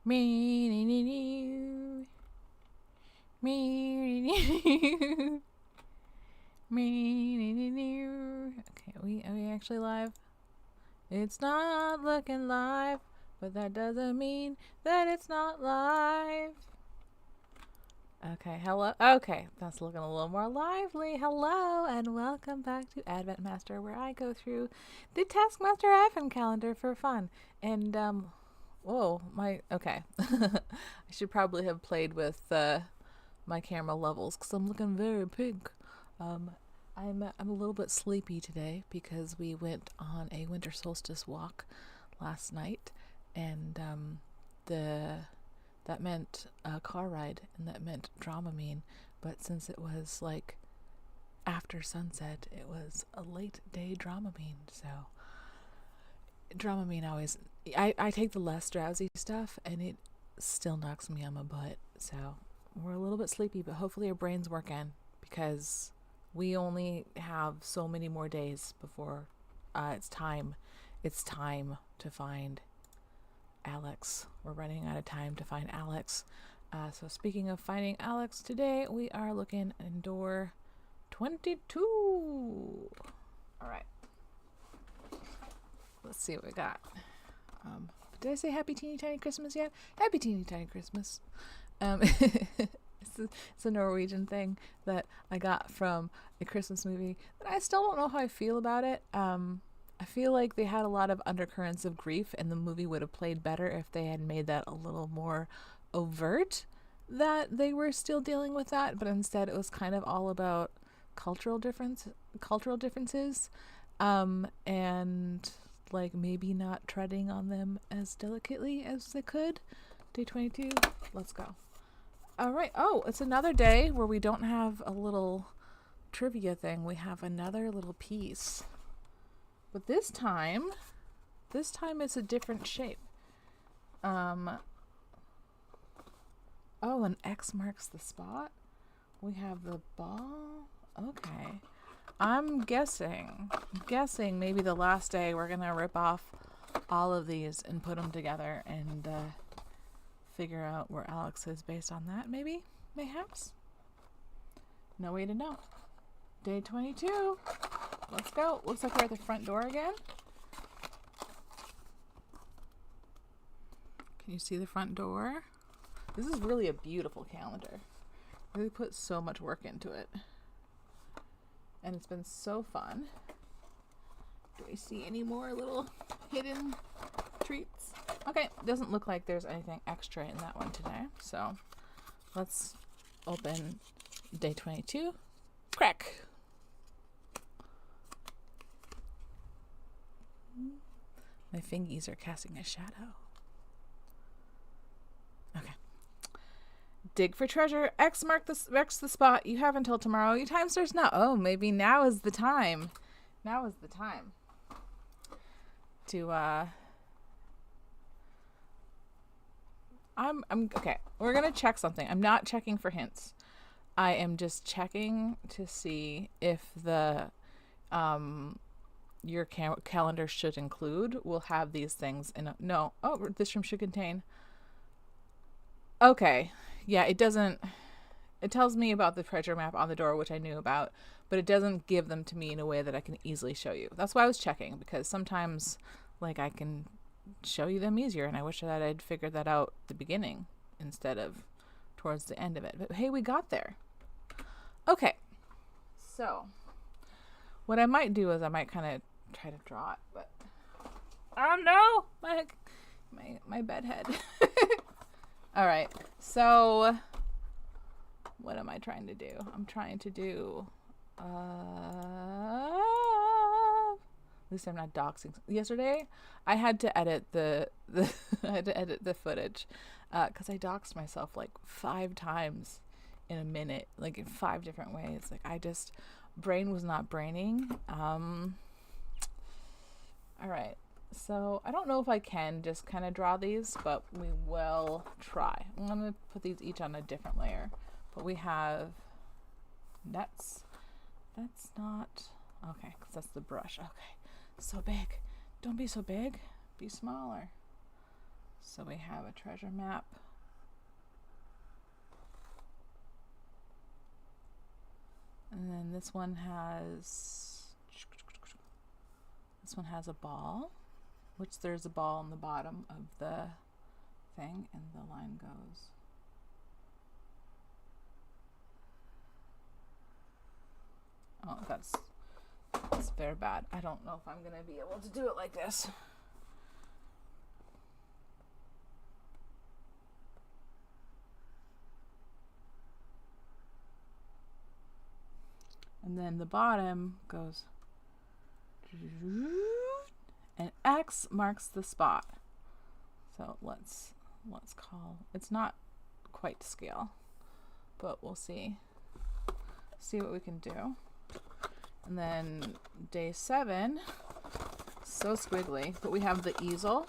Me, me, me, me, me, me, me, me. Okay, are we actually live? It's not looking live, but that doesn't mean that it's not live. Okay, hello. Okay, that's looking a little more lively. Hello, and welcome back to AdventMaster, where I go through the Taskmaster Advent calendar for fun. And whoa, okay. I should probably have played with my camera levels because I'm looking very pink. I'm a little bit sleepy today because we went on a winter solstice walk last night, and that meant a car ride, and that meant Dramamine. But since it was like after sunset, it was a late day Dramamine. So Dramamine always, I take the less drowsy stuff, and it still knocks me on my butt. So we're a little bit sleepy, but hopefully our brains working because we only have so many more days before it's time. It's time to find Alex. We're running out of time to find Alex. So speaking of finding Alex, today we are looking in door 22. All right. Let's see what we got. Did I say Happy Teeny Tiny Christmas yet? Happy Teeny Tiny Christmas. It's a Norwegian thing that I got from a Christmas movie that I still don't know how I feel about it. I feel like they had a lot of undercurrents of grief, and the movie would have played better if they had made that a little more overt that they were still dealing with that, but instead it was kind of all about cultural differences, and like maybe not treading on them as delicately as they could. Day 22, let's go. All right. Oh, it's another day where we don't have a little trivia thing. We have another little piece. But this time it's a different shape. Oh, an X marks the spot. We have the ball. Okay. I'm guessing maybe the last day we're going to rip off all of these and put them together and figure out where Alex is based on that, maybe? Mayhaps? No way to know. Day 22. Let's go. Looks like we're at the front door again. Can you see the front door? This is really a beautiful calendar. Really put so much work into it. And it's been so fun. Do we see any more little hidden treats? Okay, doesn't look like there's anything extra in that one today. So let's open day 22. Crack! My fingies are casting a shadow. Okay. Dig for treasure. X marks the spot. You have until tomorrow. Your time starts now. Oh, maybe now is the time. Now is the time to I'm okay. We're gonna check something. I'm not checking for hints. I am just checking to see if the your calendar should include will have these things in a, no. Oh, this room should contain. Okay. Yeah, it doesn't. It tells me about the treasure map on the door, which I knew about, but it doesn't give them to me in a way that I can easily show you. That's why I was checking, because sometimes like I can show you them easier, and I wish that I'd figured that out at the beginning instead of towards the end of it. But hey, we got there. Okay. So what I might do is I might kind of try to draw it, but oh no, my bed head. All right, so what am I trying to do? I'm trying to do at least I'm not doxing. Yesterday I had to edit the I had to edit the footage because I doxed myself like 5 times in a minute, like in 5 different ways. Like brain was not braining. All right, so I don't know if I can just kind of draw these, but we will try. I'm going to put these each on a different layer. But we have nuts. That's not... Okay, because that's the brush. Okay, so big. Don't be so big. Be smaller. So we have a treasure map. And then this one has a ball, which there's a ball on the bottom of the thing, and the line goes. Oh, that's very bad. I don't know if I'm gonna be able to do it like this. And then the bottom goes, and X marks the spot. So let's call, it's not quite to scale, but we'll see what we can do. And then day 7, so squiggly, but we have the easel.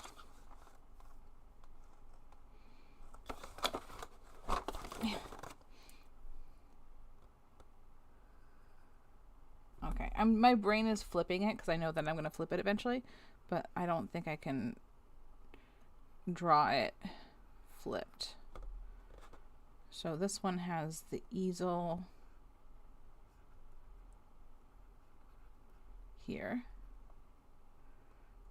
Okay, my brain is flipping it because I know that I'm going to flip it eventually, but I don't think I can draw it flipped. So this one has the easel here.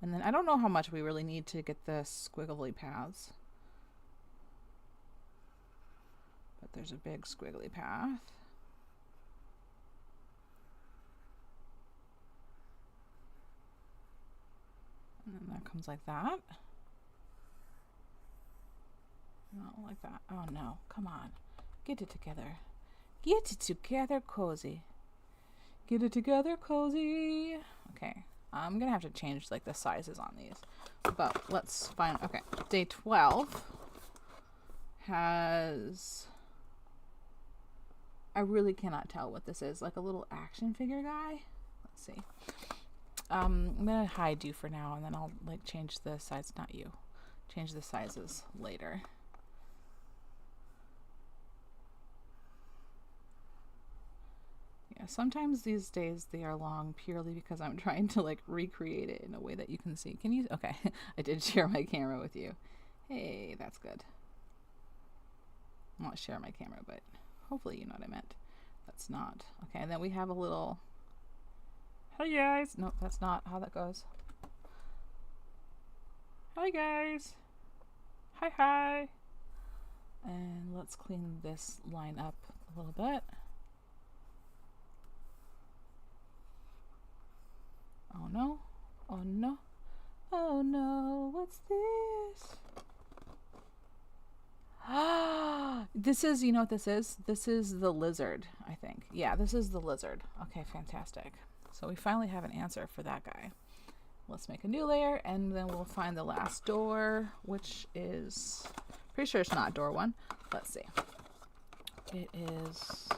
And then I don't know how much we really need to get the squiggly paths. But there's a big squiggly path. And then that comes like that. Not like that. Oh no, come on. Get it together. Get it together, Cozy. Get it together, Cozy. Okay, I'm gonna have to change like the sizes on these. But let's find, okay, day 12 has, I really cannot tell what this is, like a little action figure guy. Let's see. I'm gonna hide you for now, and then I'll like change the size, not you, change the sizes later. Yeah, sometimes these days they are long purely because I'm trying to like recreate it in a way that you can see. Can you? Okay, I did share my camera with you. Hey, that's good. I won't share my camera, but hopefully you know what I meant. That's not. Okay, and then we have a little, hey guys. Nope, that's not how that goes. Hi guys. Hi, hi. And let's clean this line up a little bit. Oh no, oh no, oh no, what's this? Ah, this is, you know what this is? This is the lizard, I think. Yeah, this is the lizard. Okay, fantastic. So we finally have an answer for that guy. Let's make a new layer, and then we'll find the last door, which is, pretty sure it's not door 1. Let's see. It is...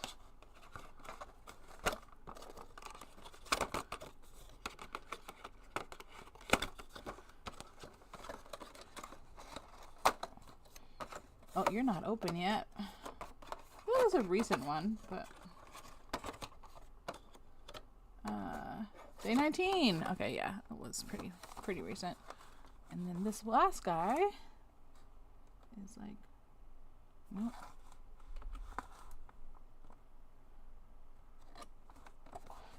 Oh, you're not open yet. Well, that was a recent one, but... day 19! Okay, yeah, it was pretty recent. And then this last guy is like... Nope.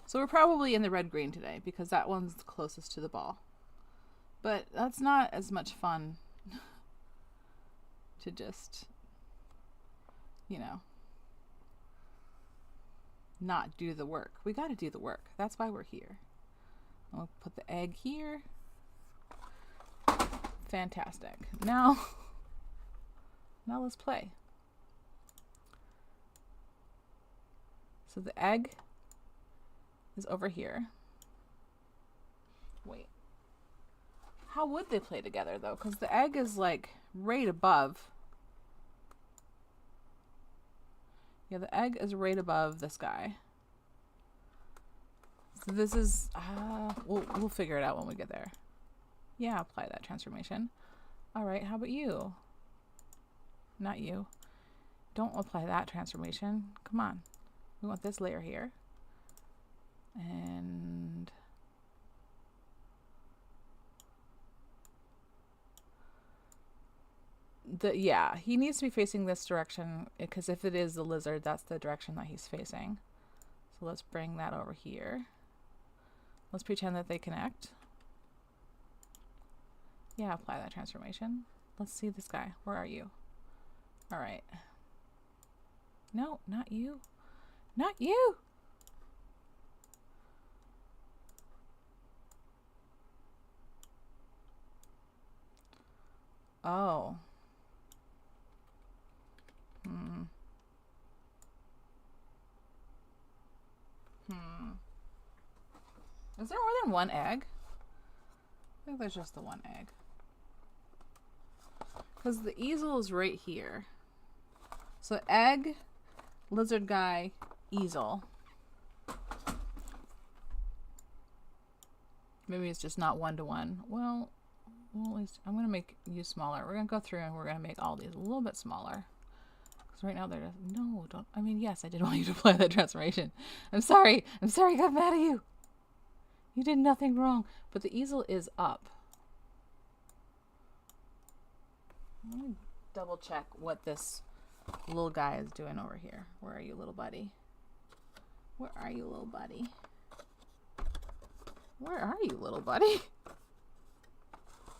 So we're probably in the red-green today, because that one's closest to the ball. But that's not as much fun to just, you know, not do the work. We got to do the work. That's why we're here. And we'll put the egg here. Fantastic. Now let's play. So the egg is over here. Wait. How would they play together though? Because the egg is like right above. Yeah, the egg is right above this guy. So this is, we'll figure it out when we get there. Yeah, apply that transformation. All right, how about you? Not you. Don't apply that transformation. Come on. We want this layer here. And Yeah, he needs to be facing this direction because if it is the lizard, that's the direction that he's facing. So let's bring that over here. Let's pretend that they connect. Yeah, apply that transformation. Let's see this guy. Where are you? All right. No, not you. Not you. Oh. Is there more than one egg? I think there's just the one egg. Because the easel is right here. So egg, lizard guy, easel. Maybe it's just not 1-to-1. Well, at least I'm going to make you smaller. We're going to go through and we're going to make all these a little bit smaller. Because right now they're just, no, don't. I mean, yes, I did want you to apply that transformation. I'm sorry. I'm sorry I got mad at you. You did nothing wrong. But the easel is up. Let me double check what this little guy is doing over here. Where are you, little buddy? Where are you, little buddy? Where are you, little buddy?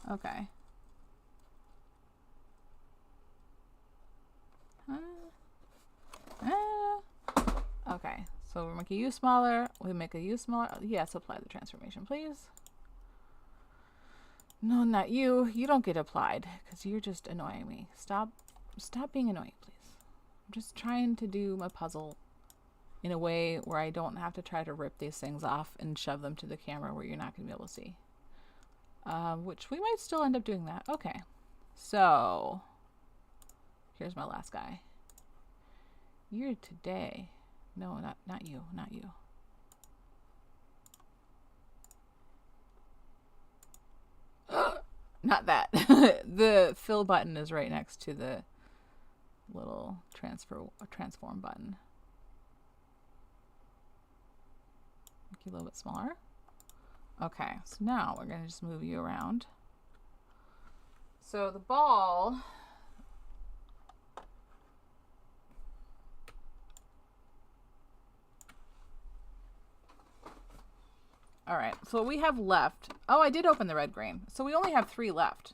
Okay. Okay, so we're making you smaller. We make a you smaller. Yes, apply the transformation, please. No, not you. You don't get applied because you're just annoying me. Stop being annoying, please. I'm just trying to do my puzzle in a way where I don't have to try to rip these things off and shove them to the camera where you're not going to be able to see. Which we might still end up doing that. Okay, so here's my last guy. You're today. No, not you. Not you. Not that. The fill button is right next to the little transform button. Make you a little bit smaller. Okay, so now we're going to just move you around. So the ball... All right, so what we have left... Oh, I did open the red grain. So we only have 3 left.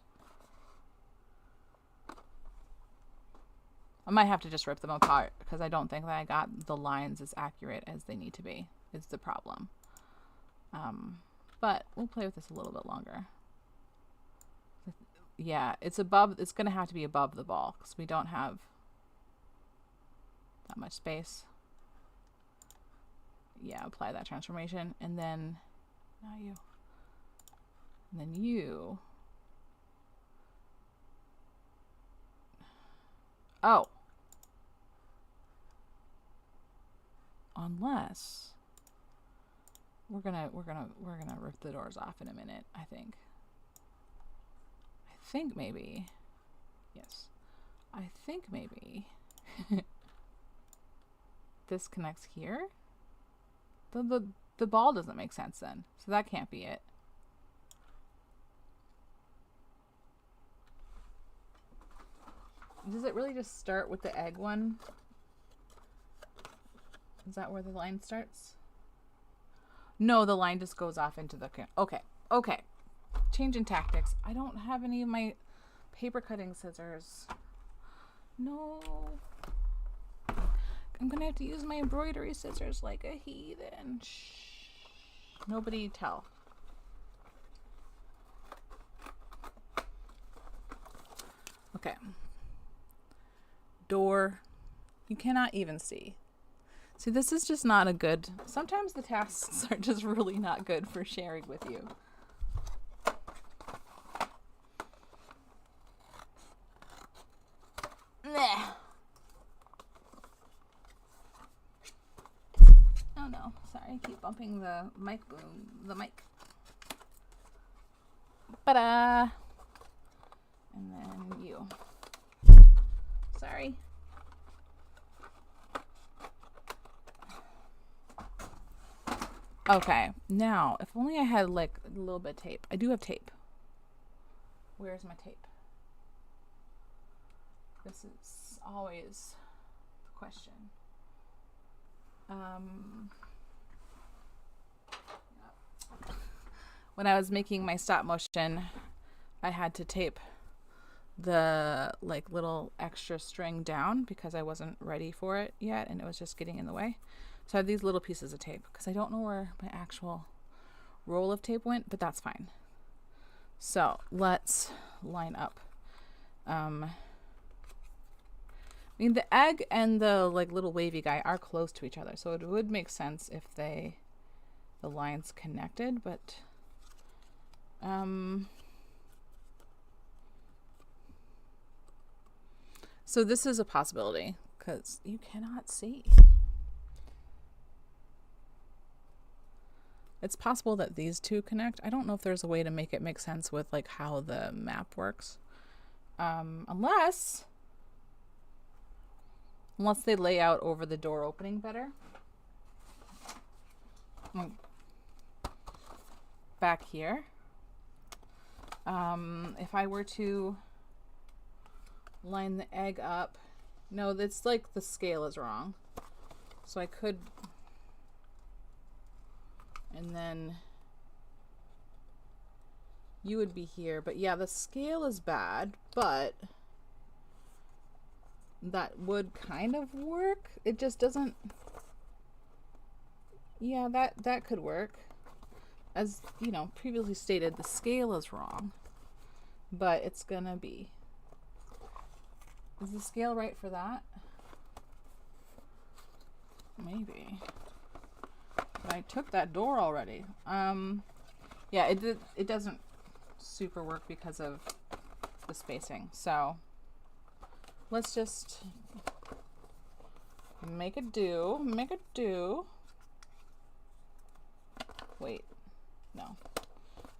I might have to just rip them apart because I don't think that I got the lines as accurate as they need to be. Is the problem. But we'll play with this a little bit longer. Yeah, it's above... It's going to have to be above the ball because we don't have that much space. Yeah, apply that transformation. And then... Not you. And then you. Oh. Unless we're gonna rip the doors off in a minute, I think. I think maybe. Yes. I think maybe this connects here. The ball doesn't make sense then. So that can't be it. Does it really just start with the egg one? Is that where the line starts? No, the line just goes off into the... Okay. Okay. Change in tactics. I don't have any of my paper cutting scissors. No. I'm going to have to use my embroidery scissors like a heathen. Shh. Nobody tell. Okay. Door. You cannot even see. See, this is just not a good... Sometimes the tasks are just really not good for sharing with you. Meh. Oh no, sorry, I keep bumping the mic boom, the mic. Ta-da! And then you. Sorry. Okay, now, if only I had like a little bit of tape. I do have tape. Where's my tape? This is always the question. When I was making my stop motion, I had to tape the like little extra string down because I wasn't ready for it yet and it was just getting in the way. So I have these little pieces of tape because I don't know where my actual roll of tape went, but that's fine. So let's line up. I mean, the egg and the like little wavy guy are close to each other, so it would make sense if the lines connected, but so this is a possibility because you cannot see. It's possible that these two connect. I don't know if there's a way to make it make sense with like how the map works. Unless they lay out over the door opening better. Back here. If I were to line the egg up, no, it's like the scale is wrong. So I could, and then you would be here, but yeah, the scale is bad, but that would kind of work. It just doesn't, yeah, that could work. As you know, previously stated, the scale is wrong, but it's gonna be. Is the scale right for that? Maybe. But I took that door already. Yeah, it doesn't super work because of the spacing. So let's just make it do. Make it do. Wait. No.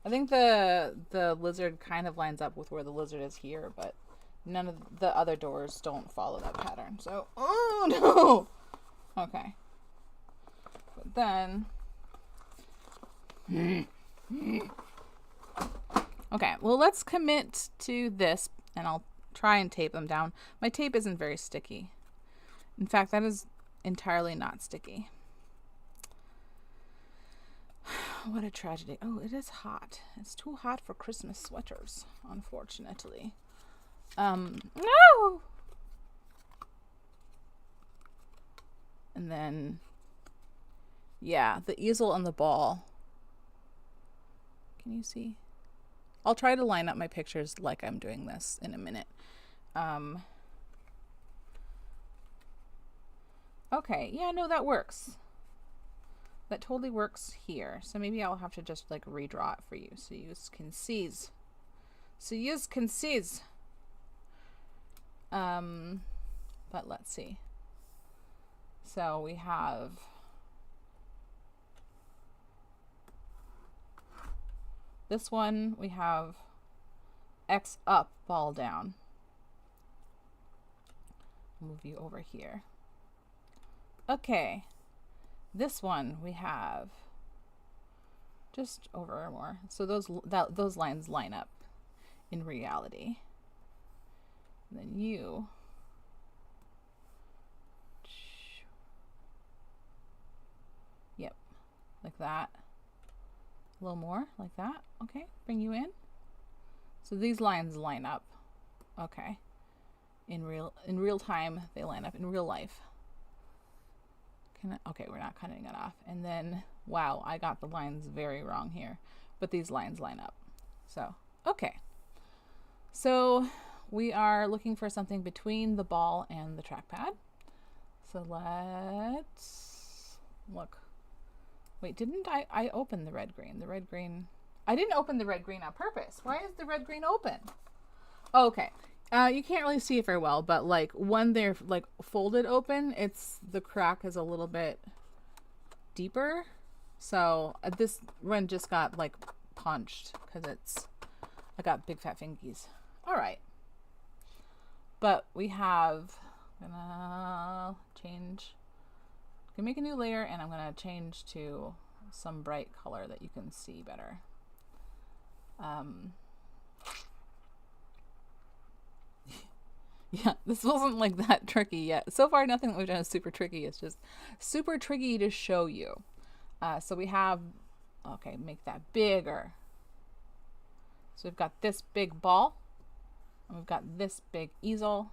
I think the lizard kind of lines up with where the lizard is here, but none of the other doors don't follow that pattern. So, oh no! Okay. But then... Okay, well let's commit to this, and I'll try and tape them down. My tape isn't very sticky. In fact, that is entirely not sticky. What a tragedy. Oh, it is hot. It's too hot for Christmas sweaters, unfortunately. No! And then, yeah, the easel and the ball. Can you see? I'll try to line up my pictures like I'm doing this in a minute. Okay, yeah, no, that works. That totally works here. So maybe I'll have to just like redraw it for you so you can seize. So you can seize. But let's see. So we have this one, we have X up, ball down. Move you over here. Okay. This one we have just over more. So those lines line up in reality. And then you yep, like that. A little more like that. Okay, bring you in. So these lines line up. Okay. In real time they line up in real life. Okay, we're not cutting it off. And then, wow, I got the lines very wrong here. But these lines line up. So, okay. So, we are looking for something between the ball and the trackpad. So, let's look. Wait, didn't I open the red green? The red green... I didn't open the red green on purpose. Why is the red green open? Oh, okay. You can't really see it very well, but like when they're like folded open, the crack is a little bit deeper. So this one just got like punched because I got big fat fingies. All right. But we have, I'm gonna change, can make a new layer, and I'm gonna change to some bright color that you can see better. Yeah, this wasn't like that tricky yet. So far, nothing that we've done is super tricky. It's just super tricky to show you. So we have, okay, make that bigger. So we've got this big ball, and we've got this big easel,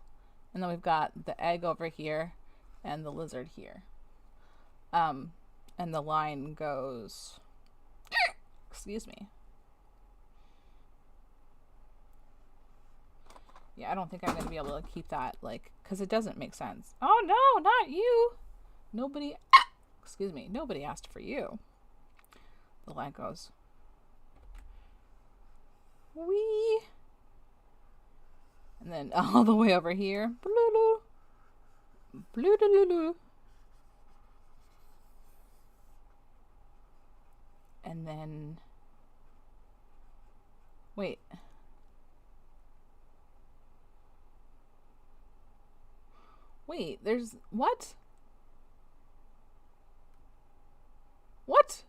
and then we've got the egg over here, and the lizard here. And the line goes, excuse me. Yeah, I don't think I'm going to be able to keep that, like, because it doesn't make sense. Oh, no, not you. Nobody, excuse me, nobody asked for you. The line goes, wee. And then all the way over here, blue, blue, blue, and then, wait. Wait, there's, what? What?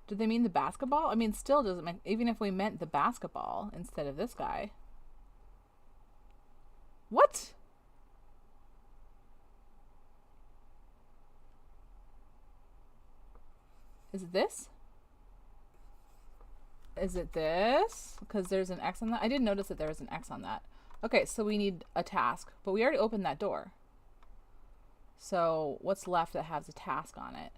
Do they mean the basketball? I mean, still doesn't make, even if we meant the basketball instead of this guy. What? Is it this? Is it this? Because there's an X on that. I didn't notice that there was an X on that. Okay, so we need a task, but we already opened that door. So what's left that has a task on it?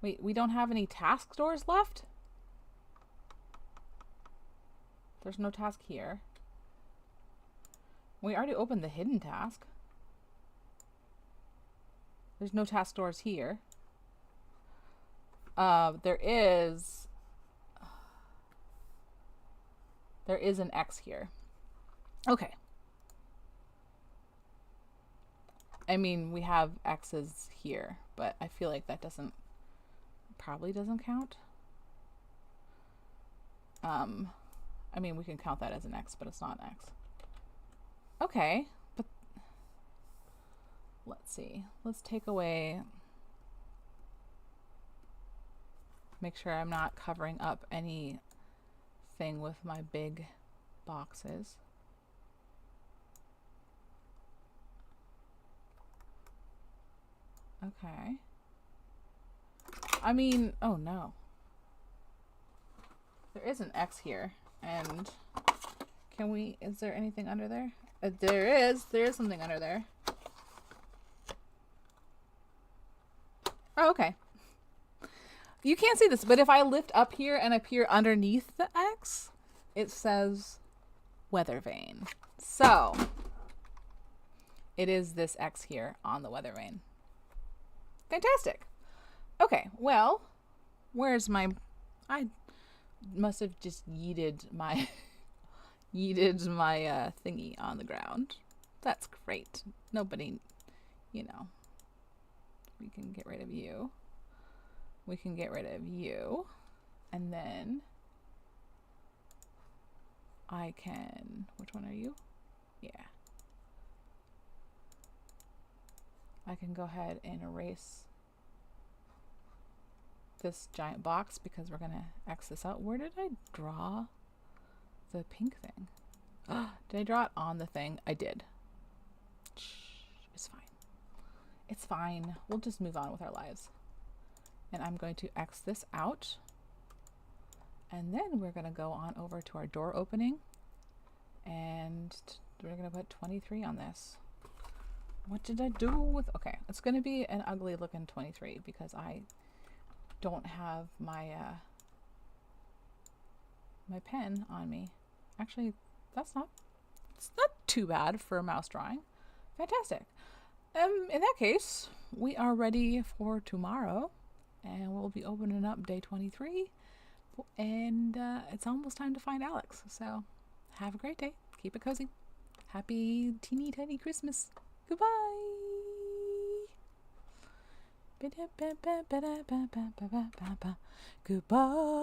Wait, we don't have any task doors left? There's no task here. We already opened the hidden task. There's no task doors here. There is an X here. Okay. I mean, we have X's here, but I feel like that probably doesn't count. I mean, we can count that as an X, but it's not an X. Okay, but let's see. Let's take away, make sure I'm not covering up anything with my big boxes. Okay. I mean, oh no. There is an X here, and is there anything under there? There is something under there. Oh, okay. You can't see this, but if I lift up here and appear underneath the X, it says weather vane. So it is this X here on the weather vane. Fantastic. Okay, well, where's my, I must have just yeeted my thingy on the ground. That's great. Nobody, you know, we can get rid of you. We can get rid of you. And then I can, which one are you? Yeah. I can go ahead and erase this giant box because we're going to X this out. Where did I draw the pink thing? Did I draw it on the thing? I did. It's fine. It's fine. We'll just move on with our lives. And I'm going to X this out. And then we're going to go on over to our door opening. And we're going to put 23 on this. What did I do with... Okay, it's going to be an ugly looking 23 because I don't have my my pen on me. Actually, it's not too bad for a mouse drawing. Fantastic. In that case, we are ready for tomorrow, and we'll be opening up day 23, and it's almost time to find Alex. So have a great day. Keep it cozy. Happy teeny tiny Christmas. Goodbye. Goodbye.